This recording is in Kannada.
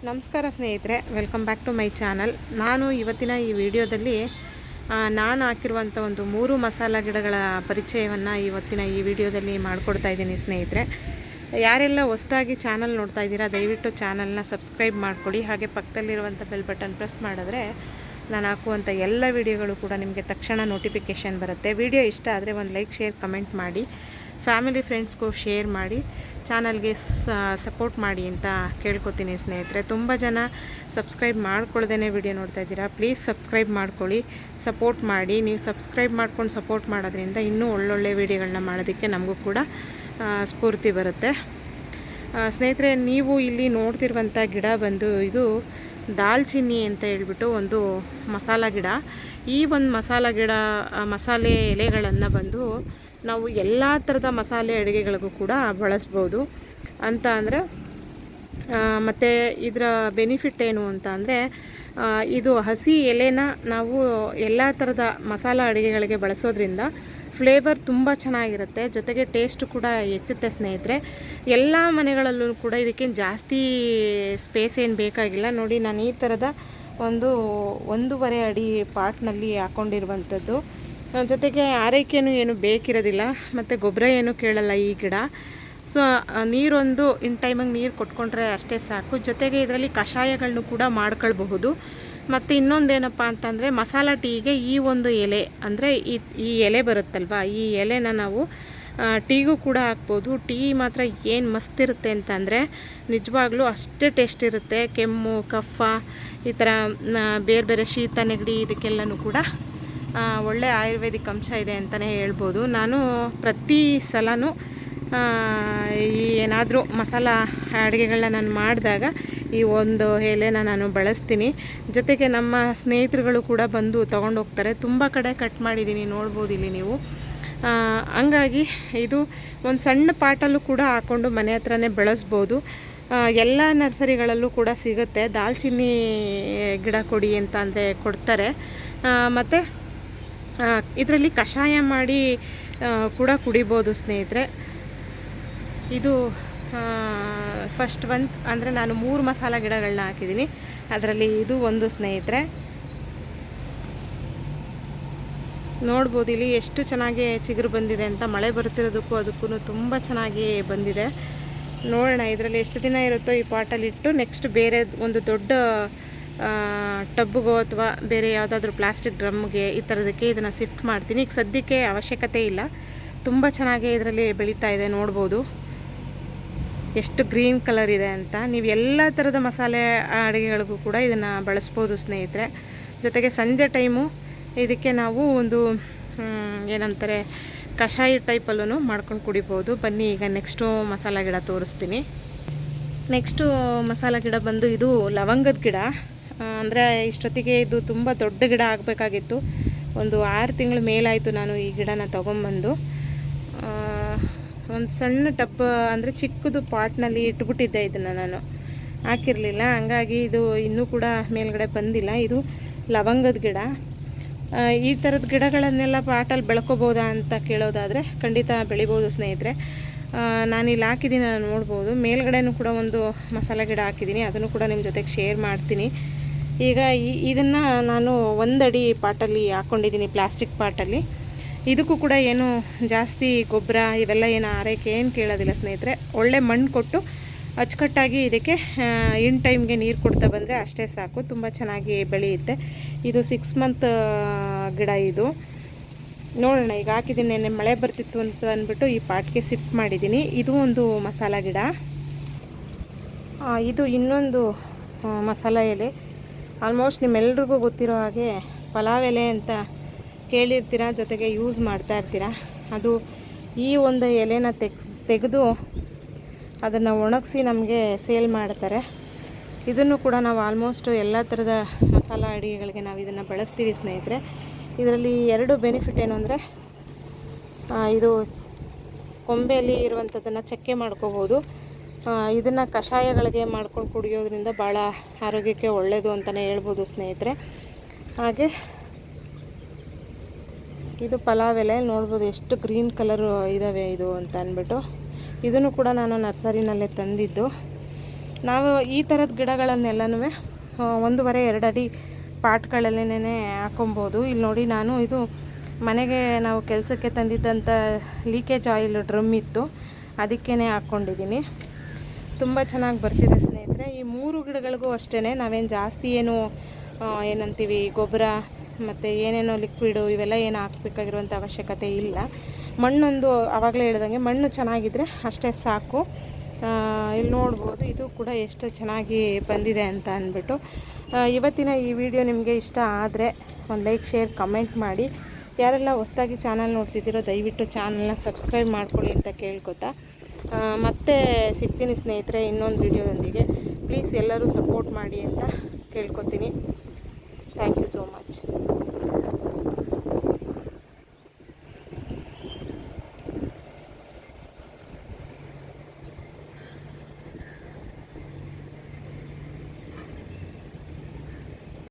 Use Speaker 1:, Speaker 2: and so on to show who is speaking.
Speaker 1: ನಮಸ್ಕಾರ ಸ್ನೇಹಿತರೆ, welcome back to my channel. ನಾನು ಇವತ್ತಿನ ಈ ವಿಡಿಯೋದಲ್ಲಿ ನಾನು ಹಾಕಿರುವಂಥ ಒಂದು 3 ಮಸಾಲ ಗಿಡಗಳ ಪರಿಚಯವನ್ನು ಇವತ್ತಿನ ಈ ವಿಡಿಯೋದಲ್ಲಿ ಮಾಡಿಕೊಡ್ತಾ ಇದ್ದೀನಿ ಸ್ನೇಹಿತರೆ. ಯಾರೆಲ್ಲ ಹೊಸದಾಗಿ ಚಾನಲ್ ನೋಡ್ತಾ ಇದ್ದೀರಾ ದಯವಿಟ್ಟು ಚಾನಲ್ನ ಸಬ್ಸ್ಕ್ರೈಬ್ ಮಾಡಿಕೊಡಿ. ಹಾಗೆ ಪಕ್ಕದಲ್ಲಿರುವಂಥ ಬೆಲ್ ಬಟನ್ ಪ್ರೆಸ್ ಮಾಡಿದ್ರೆ ನಾನು ಹಾಕುವಂಥ ಎಲ್ಲ ವಿಡಿಯೋಗಳು ಕೂಡ ನಿಮಗೆ ತಕ್ಷಣ ನೋಟಿಫಿಕೇಷನ್ ಬರುತ್ತೆ. ವಿಡಿಯೋ ಇಷ್ಟ ಆದರೆ ಒಂದು ಲೈಕ್, ಶೇರ್, ಕಮೆಂಟ್ ಮಾಡಿ, ಫ್ಯಾಮಿಲಿ ಫ್ರೆಂಡ್ಸ್ಗೂ ಶೇರ್ ಮಾಡಿ, ಚಾನಲ್ಗೆ ಸಪೋರ್ಟ್ ಮಾಡಿ ಅಂತ ಕೇಳ್ಕೊತೀನಿ ಸ್ನೇಹಿತರೆ. ತುಂಬ ಜನ ಸಬ್ಸ್ಕ್ರೈಬ್ ಮಾಡ್ಕೊಳ್ಳ್ದೇ ವಿಡಿಯೋ ನೋಡ್ತಾ ಇದ್ದೀರಾ. ಪ್ಲೀಸ್ ಸಬ್ಸ್ಕ್ರೈಬ್ ಮಾಡ್ಕೊಳ್ಳಿ, ಸಪೋರ್ಟ್ ಮಾಡಿ. ನೀವು ಸಬ್ಸ್ಕ್ರೈಬ್ ಮಾಡ್ಕೊಂಡು ಸಪೋರ್ಟ್ ಮಾಡೋದ್ರಿಂದ ಇನ್ನೂ ಒಳ್ಳೊಳ್ಳೆ ವಿಡಿಯೋಗಳನ್ನ ಮಾಡೋದಕ್ಕೆ ನಮಗೂ ಕೂಡ ಸ್ಫೂರ್ತಿ ಬರುತ್ತೆ. ಸ್ನೇಹಿತರೆ, ನೀವು ಇಲ್ಲಿ ನೋಡ್ತಿರುವಂಥ ಗಿಡ ಬಂದು ಇದು ದಾಲ್ಚಿನ್ನಿ ಅಂತ ಹೇಳ್ಬಿಟ್ಟು ಒಂದು ಮಸಾಲ ಗಿಡ. ಈ ಒಂದು ಮಸಾಲ ಗಿಡ ಮಸಾಲೆ ಎಲೆಗಳನ್ನು ಬಂದು ನಾವು ಎಲ್ಲ ಥರದ ಮಸಾಲೆ ಅಡುಗೆಗಳಿಗೂ ಕೂಡ ಬಳಸ್ಬೋದು ಅಂತ ಅಂದರೆ, ಮತ್ತು ಇದರ ಬೆನಿಫಿಟ್ ಏನು ಅಂತ ಅಂದರೆ, ಇದು ಹಸಿ ಎಲೆನ ನಾವು ಎಲ್ಲ ಥರದ ಮಸಾಲ ಅಡುಗೆಗಳಿಗೆ ಬಳಸೋದ್ರಿಂದ ಫ್ಲೇವರ್ ತುಂಬ ಚೆನ್ನಾಗಿರುತ್ತೆ, ಜೊತೆಗೆ ಟೇಸ್ಟ್ ಕೂಡ ಹೆಚ್ಚುತ್ತೆ ಸ್ನೇಹಿತರೆ. ಎಲ್ಲ ಮನೆಗಳಲ್ಲೂ ಕೂಡ ಇದಕ್ಕೇನು ಜಾಸ್ತಿ ಸ್ಪೇಸ್ ಏನು ಬೇಕಾಗಿಲ್ಲ. ನೋಡಿ, ನಾನು ಈ ಥರದ 1.5 ಅಡಿ ಪಾಟ್ನಲ್ಲಿ ಹಾಕ್ಕೊಂಡಿರುವಂಥದ್ದು. ಜೊತೆಗೆ ಆರೈಕೆಯೂ ಏನು ಬೇಕಿರೋದಿಲ್ಲ, ಮತ್ತು ಗೊಬ್ಬರ ಏನು ಕೇಳಲ್ಲ ಈ ಗಿಡ. ಸೊ ನೀರೊಂದು ಇನ್ ಟೈಮಿಗೆ ನೀರು ಕೊಟ್ಕೊಂಡ್ರೆ ಅಷ್ಟೇ ಸಾಕು. ಜೊತೆಗೆ ಇದರಲ್ಲಿ ಕಷಾಯಗಳನ್ನು ಕೂಡ ಮಾಡ್ಕೊಳ್ಬಹುದು. ಮತ್ತು ಇನ್ನೊಂದೇನಪ್ಪ ಅಂತಂದರೆ, ಮಸಾಲ ಟೀಗೆ ಈ ಒಂದು ಎಲೆ ಅಂದರೆ ಈ ಎಲೆ ಬರುತ್ತಲ್ವ, ಈ ಎಲೆನ ನಾವು ಟೀಗೂ ಕೂಡ ಹಾಕ್ಬೋದು. ಟೀ ಮಾತ್ರ ಏನು ಮಸ್ತ್ ಇರುತ್ತೆ ಅಂತಂದರೆ ನಿಜವಾಗ್ಲೂ ಅಷ್ಟೇ ಟೇಸ್ಟ್ ಇರುತ್ತೆ. ಕೆಮ್ಮು, ಕಫ, ಈ ಥರ ಬೇರೆ ಬೇರೆ ಶೀತ, ನೆಗಡಿ ಇದಕ್ಕೆಲ್ಲನೂ ಕೂಡ ಒಳ್ಳೆ ಆಯುರ್ವೇದಿಕ್ ಅಂಶ ಇದೆ ಅಂತಲೇ ಹೇಳ್ಬೋದು. ನಾನು ಪ್ರತಿ ಸಲನೂ ಏನಾದರೂ ಮಸಾಲ ಅಡುಗೆಗಳನ್ನ ನಾನು ಮಾಡಿದಾಗ ಈ ಒಂದು ಎಲೆನ ನಾನು ಬಳಸ್ತೀನಿ. ಜೊತೆಗೆ ನಮ್ಮ ಸ್ನೇಹಿತರುಗಳು ಕೂಡ ಬಂದು ತೊಗೊಂಡೋಗ್ತಾರೆ. ತುಂಬ ಕಡೆ ಕಟ್ ಮಾಡಿದ್ದೀನಿ, ನೋಡ್ಬೋದು ಇಲ್ಲಿ ನೀವು. ಹಂಗಾಗಿ ಇದು ಒಂದು ಸಣ್ಣ ಪಾಟಲ್ಲೂ ಕೂಡ ಹಾಕ್ಕೊಂಡು ಮನೆ ಹತ್ರನೇ ಬೆಳೆಸ್ಬೋದು. ಎಲ್ಲ ನರ್ಸರಿಗಳಲ್ಲೂ ಕೂಡ ಸಿಗುತ್ತೆ. ದಾಲ್ಚಿನ್ನಿ ಗಿಡ ಕೊಡಿ ಅಂತ ಅಂದರೆ ಕೊಡ್ತಾರೆ. ಮತ್ತು ಇದರಲ್ಲಿ ಕಷಾಯ ಮಾಡಿ ಕೂಡ ಕುಡಿಬೋದು ಸ್ನೇಹಿತರೆ. ಇದು ಫಸ್ಟ್ ಅಂದರೆ ನಾನು 3 ಮಸಾಲ ಗಿಡಗಳನ್ನ ಹಾಕಿದ್ದೀನಿ. ಅದರಲ್ಲಿ ಇದು ಒಂದು ಸ್ನೇಹಿತರೆ. ನೋಡ್ಬೋದು ಇಲ್ಲಿ ಎಷ್ಟು ಚೆನ್ನಾಗಿ ಚಿಗುರು ಬಂದಿದೆ ಅಂತ. ಮಳೆ ಬರ್ತಿರೋದಕ್ಕೂ ಅದಕ್ಕೂ ತುಂಬ ಚೆನ್ನಾಗಿ ಬಂದಿದೆ. ನೋಡೋಣ ಇದರಲ್ಲಿ ಎಷ್ಟು ದಿನ ಇರುತ್ತೋ ಈ ಪಾಟಲ್ಲಿಟ್ಟು ನೆಕ್ಸ್ಟ್ ಬೇರೆ ಒಂದು ದೊಡ್ಡ ಟಬ್ಬಿಗೋ ಅಥವಾ ಬೇರೆ ಯಾವುದಾದ್ರೂ ಪ್ಲಾಸ್ಟಿಕ್ ಡ್ರಮ್ಗೆ ಈ ಥರದಕ್ಕೆ ಇದನ್ನು ಶಿಫ್ಟ್ ಮಾಡ್ತೀನಿ. ಈಗ ಸದ್ಯಕ್ಕೆ ಅವಶ್ಯಕತೆ ಇಲ್ಲ. ತುಂಬ ಚೆನ್ನಾಗಿ ಇದರಲ್ಲಿ ಬೆಳೀತಾ ಇದೆ. ನೋಡ್ಬೋದು ಎಷ್ಟು ಗ್ರೀನ್ ಕಲರ್ ಇದೆ ಅಂತ. ನೀವು ಎಲ್ಲ ಥರದ ಮಸಾಲೆ ಅಡುಗೆಗಳಿಗೂ ಕೂಡ ಇದನ್ನು ಬಳಸ್ಬೋದು ಸ್ನೇಹಿತರೆ. ಜೊತೆಗೆ ಸಂಜೆ ಟೈಮು ಇದಕ್ಕೆ ನಾವು ಒಂದು ಏನಂತಾರೆ ಕಷಾಯ ಟೈಪಲ್ಲೂ ಮಾಡ್ಕೊಂಡು ಕುಡಿಬೋದು. ಬನ್ನಿ ಈಗ ನೆಕ್ಸ್ಟು ಮಸಾಲ ಗಿಡ ತೋರಿಸ್ತೀನಿ. ನೆಕ್ಸ್ಟು ಮಸಾಲ ಗಿಡ ಬಂದು ಇದು ಲವಂಗದ ಗಿಡ. ಅಂದರೆ ಇಷ್ಟೊತ್ತಿಗೆ ಇದು ತುಂಬ ದೊಡ್ಡ ಗಿಡ ಆಗಬೇಕಾಗಿತ್ತು. ಒಂದು 6 ತಿಂಗಳ ಮೇಲಾಯಿತು ನಾನು ಈ ಗಿಡನ ತೊಗೊಂಬಂದು. ಒಂದು ಸಣ್ಣ ಟಬ್ ಅಂದರೆ ಚಿಕ್ಕದು ಪಾಟ್ನಲ್ಲಿ ಇಟ್ಬಿಟ್ಟಿದ್ದೆ. ಇದನ್ನು ನಾನು ಹಾಕಿರಲಿಲ್ಲ, ಹಂಗಾಗಿ ಇದು ಇನ್ನೂ ಕೂಡ ಮೇಲ್ಗಡೆ ಬಂದಿಲ್ಲ. ಇದು ಲವಂಗದ ಗಿಡ. ಈ ಥರದ ಗಿಡಗಳನ್ನೆಲ್ಲ ಪಾಟಲ್ಲಿ ಬೆಳ್ಕೊಬೋದಾ ಅಂತ ಕೇಳೋದಾದರೆ ಖಂಡಿತ ಬೆಳಿಬೋದು ಸ್ನೇಹಿತರೆ. ನಾನಿಲ್ಲಿ ಹಾಕಿದ್ದೀನಿ, ನಾನು ನೋಡ್ಬೋದು. ಮೇಲ್ಗಡೆನೂ ಕೂಡ ಒಂದು ಮಸಾಲ ಗಿಡ ಹಾಕಿದ್ದೀನಿ, ಅದನ್ನು ಕೂಡ ನಿಮ್ಮ ಜೊತೆಗೆ ಶೇರ್ ಮಾಡ್ತೀನಿ. ಈಗ ಇದನ್ನು ನಾನು 1 ಅಡಿ ಪಾಟಲ್ಲಿ ಹಾಕ್ಕೊಂಡಿದ್ದೀನಿ, ಪ್ಲಾಸ್ಟಿಕ್ ಪಾಟಲ್ಲಿ. ಇದಕ್ಕೂ ಕೂಡ ಏನು ಜಾಸ್ತಿ ಗೊಬ್ಬರ ಇವೆಲ್ಲ ಏನು ಆರೈಕೆ ಏನು ಕೇಳೋದಿಲ್ಲ ಸ್ನೇಹಿತರೆ. ಒಳ್ಳೆ ಮಣ್ಣು ಕೊಟ್ಟು ಅಚ್ಚುಕಟ್ಟಾಗಿ ಇದಕ್ಕೆ ಇನ್ ಟೈಮ್ಗೆ ನೀರು ಕೊಡ್ತಾ ಬಂದರೆ ಅಷ್ಟೇ ಸಾಕು, ತುಂಬ ಚೆನ್ನಾಗಿ ಬೆಳೆಯುತ್ತೆ. ಇದು 6 ಮಂತ್ ಗಿಡ ಇದು. ನೋಡೋಣ, ಈಗ ಹಾಕಿದ್ದೀನಿ. ನೆನ್ನೆ ಮಳೆ ಬರ್ತಿತ್ತು ಅಂತ ಅಂದ್ಬಿಟ್ಟು ಈ ಪಾಟ್ಗೆ ಶಿಫ್ಟ್ ಮಾಡಿದ್ದೀನಿ. ಇದು ಒಂದು ಮಸಾಲ ಗಿಡ. ಇದು ಇನ್ನೊಂದು ಮಸಾಲ ಎಲೆ. ಆಲ್ಮೋಸ್ಟ್ ನಿಮ್ಮೆಲ್ರಿಗೂ ಗೊತ್ತಿರೋ ಹಾಗೆ ಪಲಾವ್ ಎಲೆ ಅಂತ ಕೇಳಿರ್ತೀರ, ಜೊತೆಗೆ ಯೂಸ್ ಮಾಡ್ತಾ ಇರ್ತೀರ. ಅದು ಈ ಒಂದು ಎಲೆನ ತೆಗೆದು ಅದನ್ನು ಒಣಗಿಸಿ ನಮಗೆ ಸೇಲ್ ಮಾಡ್ತಾರೆ. ಇದನ್ನು ಕೂಡ ನಾವು ಆಲ್ಮೋಸ್ಟ್ ಎಲ್ಲ ಥರದ ಮಸಾಲ ಅಡುಗೆಗಳಿಗೆ ನಾವು ಇದನ್ನು ಬಳಸ್ತೀವಿ ಸ್ನೇಹಿತರೆ. ಇದರಲ್ಲಿ 2 ಬೆನಿಫಿಟ್ ಏನು ಅಂದರೆ, ಇದು ಕೊಂಬೆಯಲ್ಲಿ ಇರುವಂಥದ್ದನ್ನು ಚಕ್ಕೆ ಮಾಡ್ಕೋಬೋದು. ಇದನ್ನು ಕಷಾಯಗಳಿಗೆ ಮಾಡ್ಕೊಂಡು ಕುಡಿಯೋದ್ರಿಂದ ಭಾಳ ಆರೋಗ್ಯಕ್ಕೆ ಒಳ್ಳೆಯದು ಅಂತಲೇ ಹೇಳ್ಬೋದು ಸ್ನೇಹಿತರೆ. ಹಾಗೆ ಇದು ಪಲಾವ್ ಎಲೆ. ನೋಡ್ಬೋದು ಎಷ್ಟು ಗ್ರೀನ್ ಕಲರು ಇದ್ದಾವೆ ಇದು ಅಂತ ಅಂದ್ಬಿಟ್ಟು. ಇದನ್ನು ಕೂಡ ನಾನು ನರ್ಸರಿನಲ್ಲೇ ತಂದಿದ್ದು. ನಾವು ಈ ಥರದ ಗಿಡಗಳನ್ನೆಲ್ಲನೂ 1.5-2 ಅಡಿ ಪಾಟ್ಗಳಲ್ಲೇ ಹಾಕೊಬೋದು. ಇಲ್ಲಿ ನೋಡಿ, ನಾನು ಇದು ಮನೆಗೆ ನಾವು ಕೆಲಸಕ್ಕೆ ತಂದಿದ್ದಂಥ ಲೀಕೇಜ್ ಆಯಿಲ್ ಡ್ರಮ್ ಇತ್ತು, ಅದಕ್ಕೇ ಹಾಕ್ಕೊಂಡಿದ್ದೀನಿ. ತುಂಬ ಚೆನ್ನಾಗಿ ಬರ್ತಿದೆ ಸ್ನೇಹಿತರೆ. ಈ 3 ಗಿಡಗಳಿಗೂ ಅಷ್ಟೇ ನಾವೇನು ಜಾಸ್ತಿ ಏನಂತೀವಿ ಗೊಬ್ಬರ ಮತ್ತು ಏನೇನೋ ಲಿಕ್ವಿಡು ಇವೆಲ್ಲ ಏನು ಹಾಕಬೇಕಾಗಿರುವಂಥ ಅವಶ್ಯಕತೆ ಇಲ್ಲ. ಮಣ್ಣೊಂದು ಆವಾಗಲೇ ಹೇಳ್ದಂಗೆ ಮಣ್ಣು ಚೆನ್ನಾಗಿದ್ದರೆ ಅಷ್ಟೇ ಸಾಕು. ಇಲ್ಲಿ ನೋಡ್ಬೋದು, ಇದು ಕೂಡ ಎಷ್ಟು ಚೆನ್ನಾಗಿ ಬಂದಿದೆ ಅಂತ ಅಂದ್ಬಿಟ್ಟು. ಇವತ್ತಿನ ಈ ವಿಡಿಯೋ ನಿಮಗೆ ಇಷ್ಟ ಆದರೆ ಒಂದು ಲೈಕ್, ಶೇರ್, ಕಮೆಂಟ್ ಮಾಡಿ. ಯಾರೆಲ್ಲ ಹೊಸದಾಗಿ ಚಾನಲ್ ನೋಡ್ತಿದ್ದೀರೋ ದಯವಿಟ್ಟು ಚಾನಲ್ನ ಸಬ್ಸ್ಕ್ರೈಬ್ ಮಾಡ್ಕೊಳ್ಳಿ ಅಂತ ಕೇಳ್ಕೊತಾ ಮತ್ತೆ ಸಿಗ್ತೀನಿ ಸ್ನೇಹಿತರೆ ಇನ್ನೊಂದು ವಿಡಿಯೋದೊಂದಿಗೆ. ಪ್ಲೀಸ್ ಎಲ್ಲರೂ ಸಪೋರ್ಟ್ ಮಾಡಿ ಅಂತ ಕೇಳ್ಕೊತೀನಿ. Thank you so much.